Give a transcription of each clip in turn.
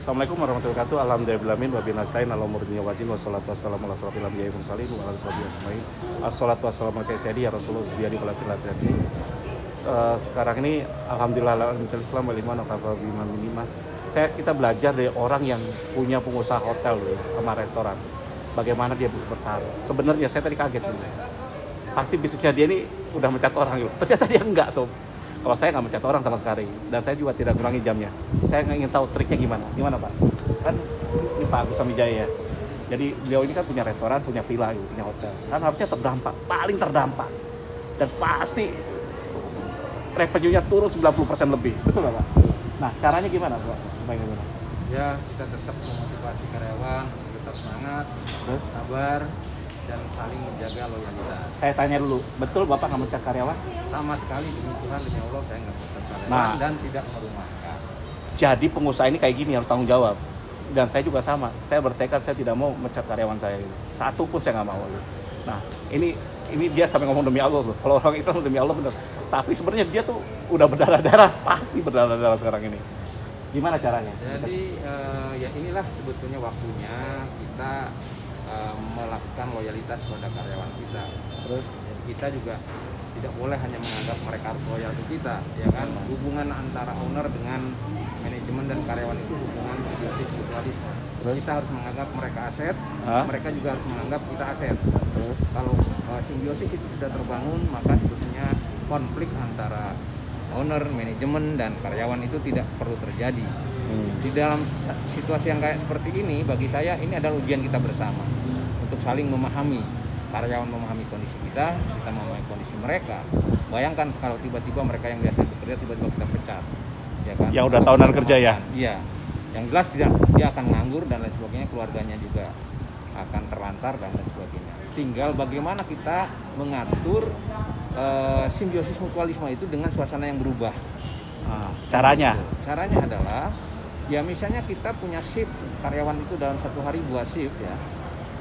Assalamualaikum warahmatullahi wabarakatuh. Alhamdulillahirabbil wa bihi nasta'in ala umuri dunya wajin wa salatu wassalamu ala asyrofil anbiya'i wal mursalin wa ala alihi washabihi. Assalatu wassalamu ala sayyidi ya Rasulullah subhanahu wa ta'ala. Sekarang ini alhamdulillah Islam wal iman wa kafa biman minimah. Kita belajar dari orang yang punya pengusaha hotel sama restoran. Bagaimana dia bisa bertahan. Sebenarnya saya tadi kaget gitu. Pasti bisnisnya dia ini udah mencat orang gitu. Ternyata dia enggak, sob. Kalau saya nggak mencat orang sama sekali, dan saya juga tidak kurangi jamnya. Saya ingin tahu triknya gimana Pak? Kan ini Pak Agus Samijaya. Jadi beliau ini kan punya restoran, punya villa, punya hotel. Kan harusnya terdampak, paling terdampak. Dan pasti revenue-nya turun 90% lebih. Betul nggak Pak? Nah, caranya gimana Pak? Supaya gimana? Ya, kita tetap memotivasi karyawan, tetap semangat, Terus? sabar, dan saling menjaga loyalitas. Saya tanya dulu, betul Bapak nggak mencat karyawan? Sama sekali demi Tuhan, demi Allah saya nggak mencat karyawan Nah. dan tidak merumahkan. Jadi pengusaha ini kayak gini harus tanggung jawab. Dan saya juga sama, saya bertekad saya tidak mau mencat karyawan saya gitu. Satu pun saya nggak mau gitu. Nah, ini dia sampai ngomong demi Allah loh. Kalau orang Islam demi Allah bener. Tapi sebenarnya dia tuh udah berdarah-darah, pasti berdarah-darah sekarang ini. Gimana caranya? Jadi ya inilah sebetulnya waktunya kita melakukan loyalitas kepada karyawan kita. Terus Jadi kita juga tidak boleh hanya menganggap mereka harus loyal ke kita, ya kan? Hubungan antara owner dengan manajemen dan karyawan itu hubungan simbiosis mutualisme. Terus? Kita harus menganggap mereka aset, Hah? mereka juga harus menganggap kita aset. terus Kalau simbiosis itu sudah terbangun, maka sebetulnya konflik antara owner, manajemen, dan karyawan itu tidak perlu terjadi. Di dalam situasi yang kayak seperti ini, bagi saya ini adalah ujian kita bersama untuk saling memahami. Karyawan memahami kondisi kita memahami kondisi mereka. Bayangkan kalau tiba-tiba mereka yang biasa bekerja tiba-tiba kita pecat, ya kan? Ya udah tahunan kerja ya? Iya. Yang jelas dia akan nganggur dan lain sebagainya, keluarganya juga akan terlantar dan lain sebagainya. Tinggal bagaimana kita mengatur simbiosis mutualisme itu dengan suasana yang berubah. caranya? Caranya adalah ya misalnya kita punya shift, karyawan itu dalam satu hari 2 shift ya.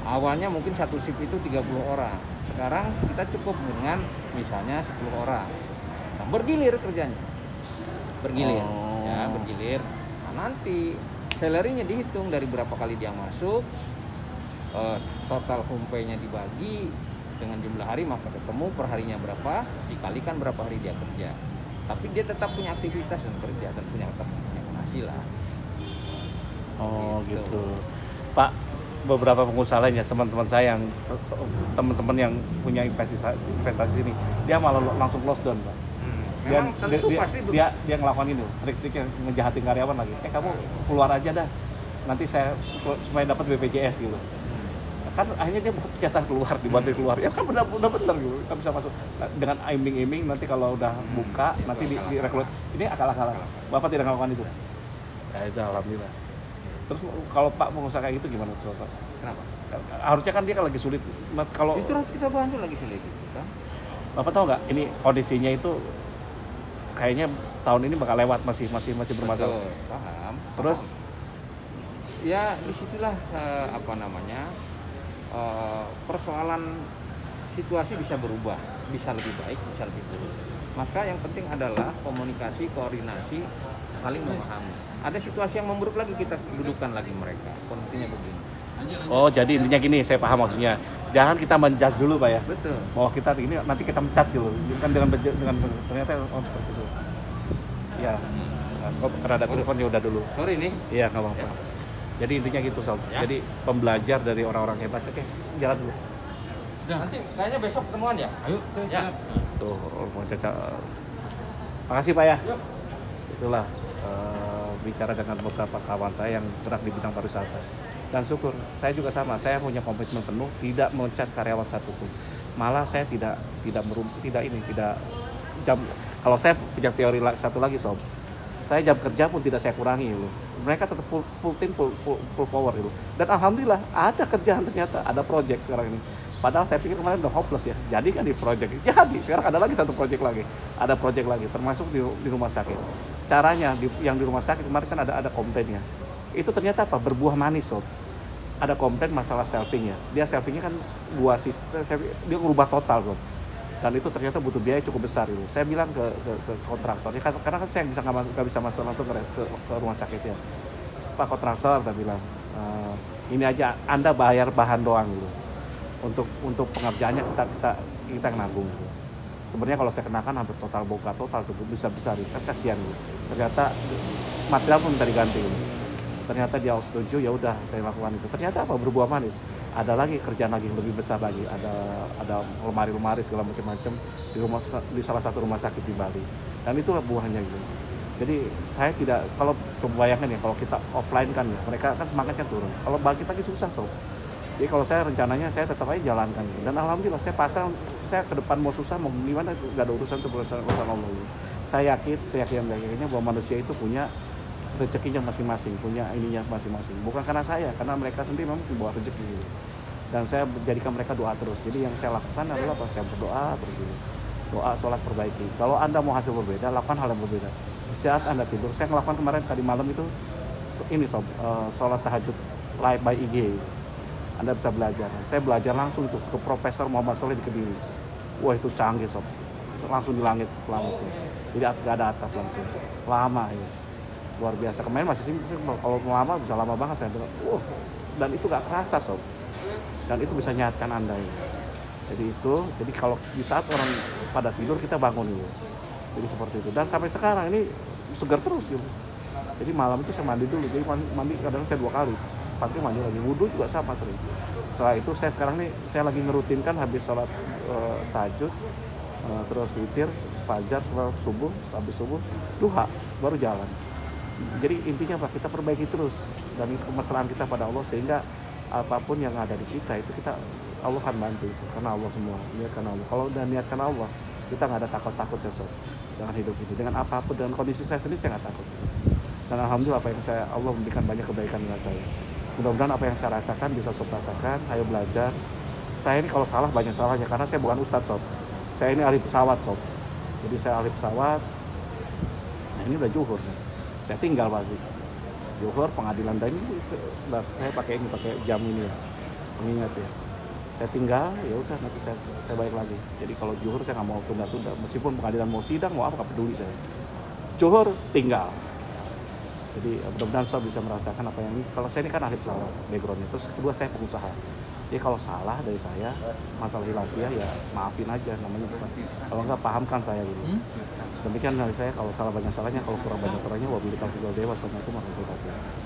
Awalnya mungkin satu shift itu 30 orang. Sekarang kita cukup dengan misalnya 10 orang. Nah, bergilir kerjanya. Bergilir. Oh. Ya, bergilir. Nah, nanti salary-nya dihitung dari berapa kali dia masuk, total home pay-nya dibagi dengan jumlah hari, maka ketemu per harinya berapa, dikalikan berapa hari dia kerja. Tapi dia tetap punya aktivitas dan kerja dan punya penghasilan. Oh gitu. Pak, beberapa pengusaha lain ya, teman-teman saya yang punya investasi ini, dia malah langsung close down Pak. Memang tentu pasti dia ngelakuan ini trik-trik yang ngejahatin karyawan lagi. Kamu keluar aja dah, nanti saya supaya dapat BPJS gitu. Kan akhirnya dia jatah keluar, dibantu keluar. Ya kan benar gitu, kan bisa masuk dengan iming-iming, nanti kalau udah buka nanti direkrut. Ini akal-akalan. Bapak tidak melakukan itu? Ya itu alhamdulillah. Terus kalau Pak pengusaha kayak gitu gimana Pak? Kenapa? Harusnya kan dia kan lagi sulit. Kalau Justru harus kita bantu lagi sulit itu kan. Bapak tahu nggak ini kondisinya itu kayaknya tahun ini bakal lewat, masih bermasalah. Betul, paham. Terus Ya disitulah persoalan situasi bisa berubah, bisa lebih baik, bisa lebih buruk. Maka yang penting adalah komunikasi, koordinasi, saling memahami. Ada situasi yang memburuk lagi, kita dudukan lagi mereka. Kondisinya begini. oh jadi intinya gini, saya paham maksudnya. Jangan kita menjudge dulu Pak ya. Betul. Bahwa kita ini nanti kita mencat dulu. Kan dengan ternyata seperti itu. Ya. Nah, karena ada telepon ya udah dulu. Sorry nih. Iya, nggak apa-apa. Jadi intinya gitu Sob. Ya. Jadi pembelajar dari orang-orang hebat. Oke, jalan dulu. Nanti kayaknya besok ketemuan ya. Ayo, Ya. Tuh, mau caca. Makasih Pak ya. Yuk. Itulah bicara dengan beberapa kawan saya yang gerak di bidang pariwisata. Dan syukur, saya juga sama. Saya punya komitmen penuh, tidak mencat karyawan satupun. Malah saya tidak jam. Kalau saya punya teori satu lagi Sob, saya jam kerja pun tidak saya kurangi loh. Mereka tetap full team, full power gitu. Dan alhamdulillah ada kerjaan, ternyata ada project sekarang ini. Padahal saya pikir kemarin udah hopeless ya. Jadi kan di project, jadi sekarang ada lagi satu project lagi. Ada project lagi, termasuk di rumah sakit. Caranya yang di rumah sakit kemarin kan ada komplainnya. Itu ternyata apa? Berbuah manis Sob. Ada komplain masalah shelvingnya. Dia shelvingnya kan dia ngubah total Sob. Dan itu ternyata butuh biaya cukup besar gitu. Saya bilang ke kontraktornya, karena kan saya nggak bisa masuk ke rumah sakitnya. Pak kontraktor, saya bilang, ini aja Anda bayar bahan doang gitu. Untuk pengerjaannya kita nanggung gitu. Sebenarnya kalau saya kenakan hampir total tuh bisa kan kasihan gitu. Ternyata material pun minta diganti gitu. Ternyata dia setuju, ya udah saya lakukan itu. Ternyata apa, berbuah manis. Ada lagi kerjaan lagi yang lebih besar lagi, ada lemari segala macam di salah satu rumah sakit di Bali, dan itulah buahnya gitu. Jadi saya tidak, kalau coba bayangkan ya, kalau kita offline kan ya, mereka kan semangatnya turun. Kalau bagi pagi susah sob. Jadi kalau saya rencananya saya tetap aja jalankan gitu. Dan alhamdulillah saya pasang, saya ke depan mau susah mau gimana nggak ada urusan Allah gitu. Saya yakinnya bahwa manusia itu punya rezekinya masing-masing, punya ininya masing-masing. Bukan karena saya, karena mereka sendiri memang membawa rezeki gitu. Dan saya jadikan mereka doa terus. Jadi yang saya lakukan adalah saya berdoa terus ini. Doa, sholat, perbaiki. Kalau Anda mau hasil berbeda, lakukan hal yang berbeda. Di saat Anda tidur, saya melakukan kemarin tadi malam itu ini sob, sholat tahajud live by IG. Anda bisa belajar. Saya belajar langsung itu ke Profesor Muhammad Sholeh di Kediri. Wah itu canggih sob, langsung di langit sob. Jadi nggak ada atap langsung. Lama ya, luar biasa. Kemarin masih simpel, kalau lama bisa lama banget saya bilang. Dan itu nggak kerasa sob. Dan itu bisa nyehatkan Anda ya. Jadi kalau di saat orang pada tidur kita bangun gitu. Jadi seperti itu. Dan sampai sekarang ini segar terus gitu. Jadi malam itu saya mandi dulu. Jadi mandi kadang saya 2 kali. Pagi mandi lagi. Wudhu juga sama sering. Setelah itu saya sekarang nih saya lagi ngerutinkan habis sholat tahajud, terus witir, fajar, sholat subuh, habis subuh, duha, baru jalan. Jadi intinya Pak, kita perbaiki terus dan kemesraan kita pada Allah sehingga apapun yang ada di kita itu Allah akan bantu itu karena Allah semua, niatkan Allah. Kalau udah niatkan Allah, kita nggak ada takut ya sob dengan hidup ini, dengan apapun, dengan kondisi saya sendiri saya nggak takut. Dan alhamdulillah Allah memberikan banyak kebaikan dengan saya. Mudah-mudahan apa yang saya rasakan bisa sob rasakan. Ayo belajar. Saya ini kalau salah banyak salahnya karena saya bukan ustadz sob. Saya ini ahli pesawat sob. Jadi saya ahli pesawat. Nah ini udah zuhur nih. Saya tinggal pasti. Zuhur pengadilan dan ini saya pakai jam ini ya. Mengingat ya. Saya tinggal, ya udah nanti saya balik lagi. Jadi kalau zuhur saya nggak mau tunda-tunda. Meskipun pengadilan mau sidang mau apa nggak peduli saya. Zuhur tinggal. Jadi mudah-mudahan saya bisa merasakan apa yang ini. Kalau saya ini kan ahli pesawat backgroundnya. Terus kedua saya pengusaha. Jadi kalau salah dari saya masalah hilafiyah ya maafin aja namanya. Kalau nggak pahamkan saya gitu. Demikian dari saya, kalau salah banyak salahnya, kalau kurang banyak kurangnya wabillahi taufiq wal hidayah. Wassalamualaikum warahmatullahi wabarakatuh.